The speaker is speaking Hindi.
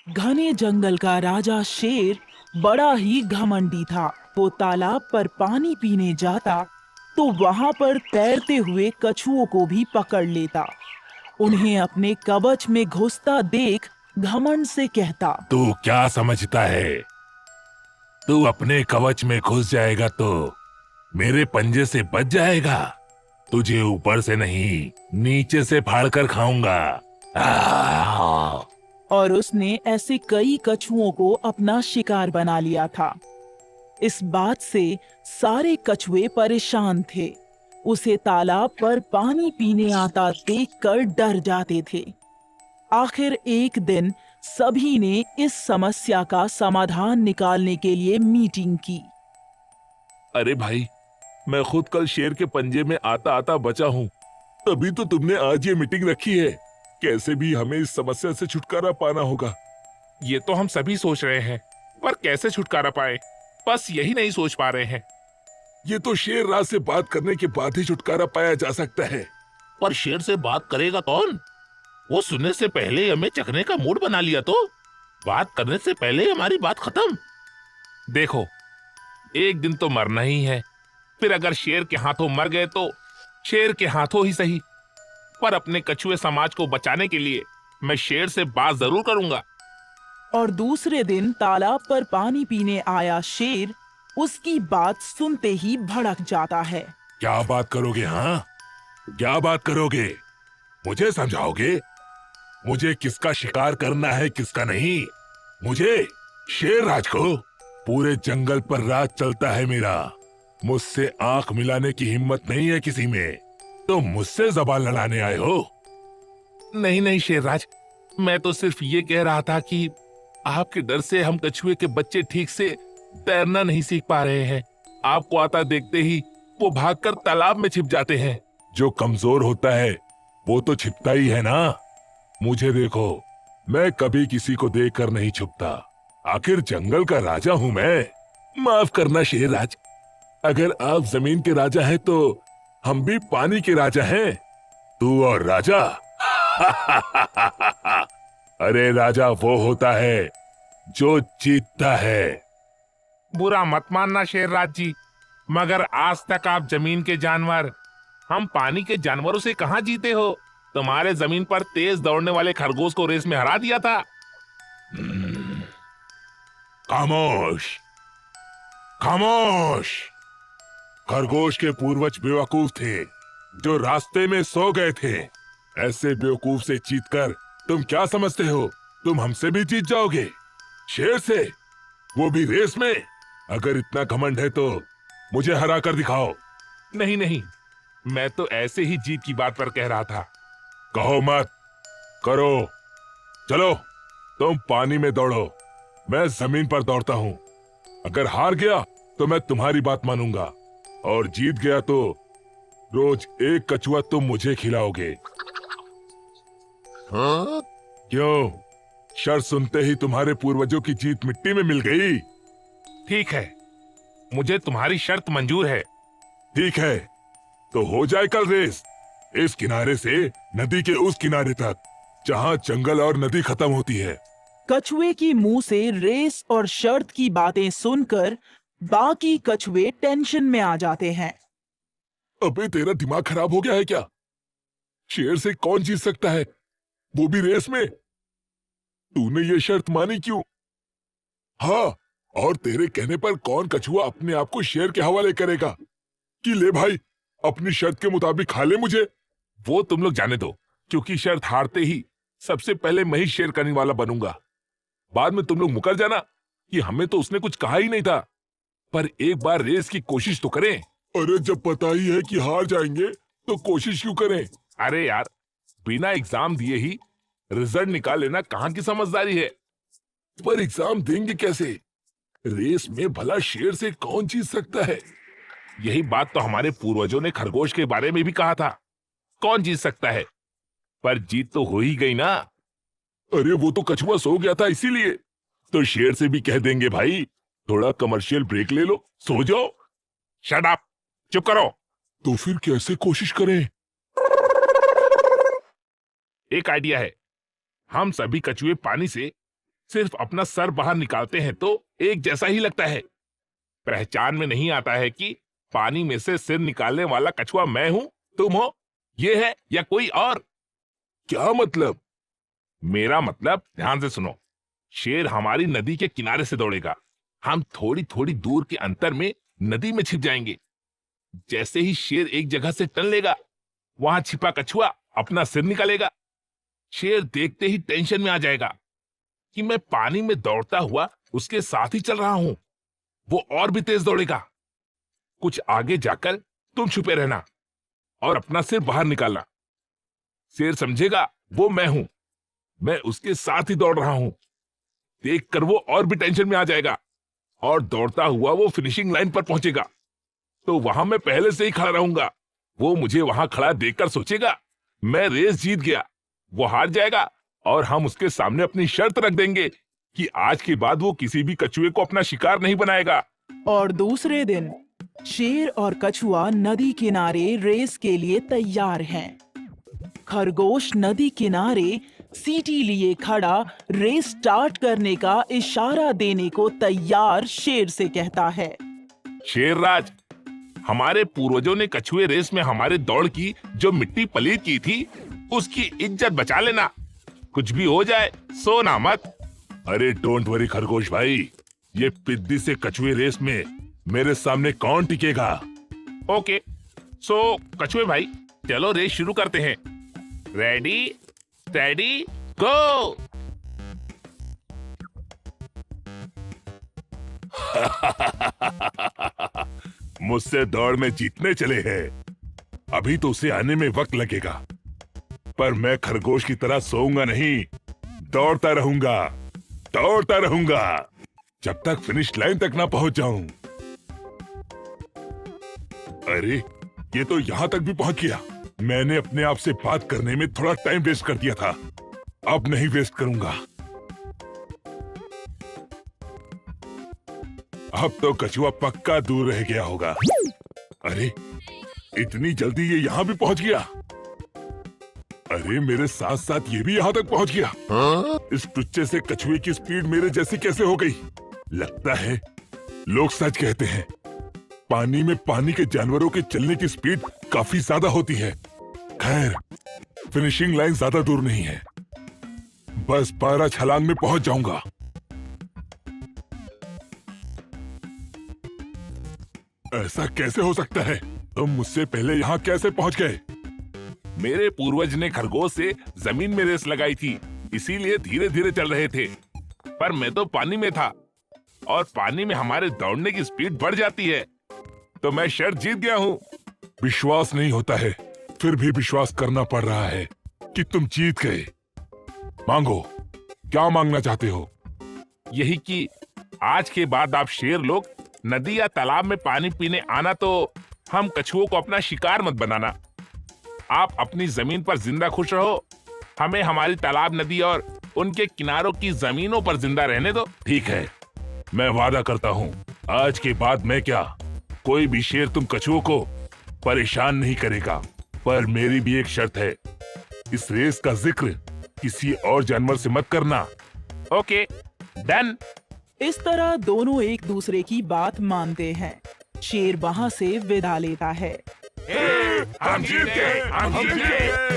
घने जंगल का राजा शेर बड़ा ही घमंडी था। वो तालाब पर पानी पीने जाता तो वहां पर तैरते हुए कछुओं को भी पकड़ लेता। उन्हें अपने कवच में घुसता देख घमंड से कहता, तू क्या समझता है? तू अपने कवच में घुस जाएगा तो मेरे पंजे से बच जाएगा। तुझे ऊपर से नहीं, नीचे से फाड़ कर खाऊंगा। आह! और उसने ऐसे कई कछुओं को अपना शिकार बना लिया था। इस बात से सारे कछुए परेशान थे। उसे तालाब पर पानी पीने आता देखकर डर जाते थे। आखिर एक दिन सभी ने इस समस्या का समाधान निकालने के लिए मीटिंग की। अरे भाई, मैं खुद कल शेर के पंजे में आता आता बचा हूँ, तभी तो तुमने आज ये मीटिंग रखी है। कैसे भी हमें इस समस्या से छुटकारा पाना होगा। ये तो हम सभी सोच रहे हैं, पर कैसे छुटकारा पाए, बस यही नहीं सोच पा रहे हैं। ये तो शेर राज से बात करने के बाद ही छुटकारा पाया जा सकता है। पर शेर से बात करेगा कौन? वो सुनने से पहले ही हमें चखने का मूड बना लिया तो बात करने से पहले ही हमारी बात खत्म। देखो, एक दिन तो मरना ही है, फिर अगर शेर के हाथों मर गए तो शेर के हाथों ही सही, पर अपने कछुए समाज को बचाने के लिए मैं शेर से बात जरूर करूंगा। और दूसरे दिन तालाब पर पानी पीने आया शेर उसकी बात सुनते ही भड़क जाता है। क्या बात करोगे? हाँ, क्या बात करोगे? मुझे समझाओगे? मुझे किसका शिकार करना है, किसका नहीं? मुझे, शेर राज को? पूरे जंगल पर राज चलता है मेरा। मुझसे आंख मिलाने की हिम्मत नहीं है किसी में। तो मुझसे जबान लड़ाने आए हो? नहीं नहीं शेरराज, मैं तो सिर्फ ये कह रहा था कि आपके डर से हम कछुए के बच्चे ठीक से तैरना नहीं सीख पा रहे हैं। आपको आता देखते ही वो भागकर तालाब में छिप जाते हैं। जो कमजोर होता है वो तो छिपता ही है ना। मुझे देखो, मैं कभी किसी को देखकर नहीं छुपता। आखिर जंगल का राजा हूं मैं। माफ करना शेरराज, अगर आप जमीन के राजा हैं तो हम भी पानी के राजा हैं। तू और राजा अरे राजा वो होता है जो जीतता है। बुरा मत मानना शेरराज जी, मगर आज तक आप जमीन के जानवर, हम पानी के जानवरों से कहां जीते हो? तुम्हारे जमीन पर तेज दौड़ने वाले खरगोश को रेस में हरा दिया था। खामोश, खामोश। खरगोश के पूर्वज बेवकूफ थे जो रास्ते में सो गए थे। ऐसे बेवकूफ से जीतकर तुम क्या समझते हो? तुम हमसे भी जीत जाओगे, शेर से, वो भी रेस में। अगर इतना घमंड है तो मुझे हरा कर दिखाओ। नहीं नहीं, मैं तो ऐसे ही जीत की बात पर कह रहा था। कहो मत, करो। चलो, तुम पानी में दौड़ो, मैं जमीन पर दौड़ता हूं। अगर हार गया तो मैं तुम्हारी बात मानूंगा, और जीत गया तो रोज एक कछुआ तुम मुझे खिलाओगे। हाँ? क्यों, शर्त सुनते ही तुम्हारे पूर्वजों की जीत मिट्टी में मिल गई? ठीक है, मुझे तुम्हारी शर्त मंजूर है। ठीक है, तो हो जाए कल रेस, इस किनारे से नदी के उस किनारे तक, जहां जंगल और नदी खत्म होती है। कछुए की मुंह से रेस और शर्त की बातें सुनकर बाकी कछुए टेंशन में आ जाते हैं। अबे तेरा दिमाग खराब हो गया है क्या? शेर से कौन जीत सकता है, वो भी रेस में? तूने ये शर्त मानी क्यों? हाँ, और तेरे कहने पर कौन कछुआ अपने आप को शेर के हवाले करेगा कि ले भाई, अपनी शर्त के मुताबिक खा ले मुझे? वो तुम लोग जाने दो, क्योंकि शर्त हारते ही सबसे पहले मैं ही शेर करने वाला बनूंगा। बाद में तुम लोग मुकर जाना कि हमें तो उसने कुछ कहा ही नहीं था। पर एक बार रेस की कोशिश तो करें। अरे जब पता ही है कि हार जाएंगे तो कोशिश क्यों करें? अरे यार, बिना एग्जाम दिए ही रिजल्ट निकाल लेना कहाँ की समझदारी है? पर एग्जाम देंगे कैसे? रेस में भला शेर से कौन जीत सकता है? यही बात तो हमारे पूर्वजों ने खरगोश के बारे में भी कहा था, कौन जीत सकता है? पर जीत तो हो ही गई ना। अरे वो तो कछुआ सो गया था इसीलिए। तो शेर से भी कह देंगे भाई, थोड़ा कमर्शियल ब्रेक ले लो, सो जाओ। शट अप, चुप करो। तो फिर कैसे कोशिश करें? एक आइडिया है, हम सभी कछुए पानी से सिर्फ अपना सर बाहर निकालते हैं तो एक जैसा ही लगता है। पहचान में नहीं आता है कि पानी में से सिर निकालने वाला कछुआ मैं हूं, तुम हो, ये है या कोई और। क्या मतलब? मेरा मतलब ध्यान से सुनो। शेर हमारी नदी के किनारे से दौड़ेगा। हम थोड़ी थोड़ी दूर के अंतर में नदी में छिप जाएंगे। जैसे ही शेर एक जगह से टन लेगा, वहां छिपा कछुआ अपना सिर निकालेगा। शेर देखते ही टेंशन में आ जाएगा कि मैं पानी में दौड़ता हुआ उसके साथ ही चल रहा हूं। वो और भी तेज दौड़ेगा। कुछ आगे जाकर तुम छुपे रहना और अपना सिर बाहर निकालना। शेर समझेगा वो मैं हूं, मैं उसके साथ ही दौड़ रहा हूं। देखकर वो और भी टेंशन में आ जाएगा और दौड़ता हुआ वो फिनिशिंग लाइन पर पहुंचेगा। तो वहां मैं पहले से ही खड़ा रहूंगा। वो मुझे वहां खड़ा देखकर सोचेगा मैं रेस जीत गया। वो हार जाएगा और हम उसके सामने अपनी शर्त रख देंगे कि आज के बाद वो किसी भी कछुए को अपना शिकार नहीं बनाएगा। और दूसरे दिन शेर और कछुआ नदी किनारे रेस के लिए तैयार हैं। खरगोश नदी किनारे सीटी लिए खड़ा रेस स्टार्ट करने का इशारा देने को तैयार शेर से कहता है। शेरराज, हमारे पूर्वजों ने कछुए रेस में हमारे दौड़ की जो मिट्टी पलीत की थी, उसकी इज्जत बचा लेना। कुछ भी हो जाए सोना मत। अरे डोंट वरी खरगोश भाई, ये पिद्दी से कछुए रेस में मेरे सामने कौन टिकेगा? ओके, सो कछुए भाई, चलो रेस शुरू करते हैं। रेडी, स्टेडी, गो। मुझसे दौड़ में जीतने चले हैं। अभी तो उसे आने में वक्त लगेगा, पर मैं खरगोश की तरह सोऊंगा नहीं। दौड़ता रहूंगा, दौड़ता रहूंगा जब तक फिनिश लाइन तक ना पहुंच जाऊं। अरे, ये तो यहां तक भी पहुंच गया। मैंने अपने आप से बात करने में थोड़ा टाइम वेस्ट कर दिया था। अब नहीं वेस्ट करूंगा। अब तो कछुआ पक्का दूर रह गया होगा। अरे, इतनी जल्दी ये यहां भी पहुंच गया। अरे, मेरे साथ साथ ये भी यहां तक पहुंच गया। इस टुच्चे से कछुए की स्पीड मेरे जैसी कैसे हो गई? लगता है लोग सच कहते हैं, पानी में पानी के जानवरों के चलने की स्पीड काफी ज्यादा होती है। खैर, फिनिशिंग लाइन ज्यादा दूर नहीं है। बस 12 छलांग में पहुंच जाऊंगा। ऐसा कैसे हो सकता है? तुम मुझसे पहले यहाँ कैसे पहुंच गए? मेरे पूर्वज ने खरगोश से जमीन में रेस लगाई थी, इसीलिए धीरे धीरे चल रहे थे। पर मैं तो पानी में था और पानी में हमारे दौड़ने की स्पीड बढ़ जाती है, तो मैं शर्त जीत गया हूँ। विश्वास नहीं होता है, फिर भी विश्वास करना पड़ रहा है कि तुम जीत गए। मांगो, क्या मांगना चाहते हो? यही कि आज के बाद आप शेर लोग नदी या तालाब में पानी पीने आना तो हम कछुओं को अपना शिकार मत बनाना। आप अपनी जमीन पर जिंदा खुश रहो, हमें हमारी तालाब, नदी और उनके किनारों की जमीनों पर जिंदा रहने दो। ठीक है, मैं वादा करता हूँ, आज के बाद मैं क्या, कोई भी शेर तुम कछुओं को परेशान नहीं करेगा। पर मेरी भी एक शर्त है, इस रेस का जिक्र किसी और जानवर से मत करना। Okay, done. इस तरह दोनों एक दूसरे की बात मानते हैं। शेर वहां से विदा लेता है। हम जीत गए, हम जीत गए।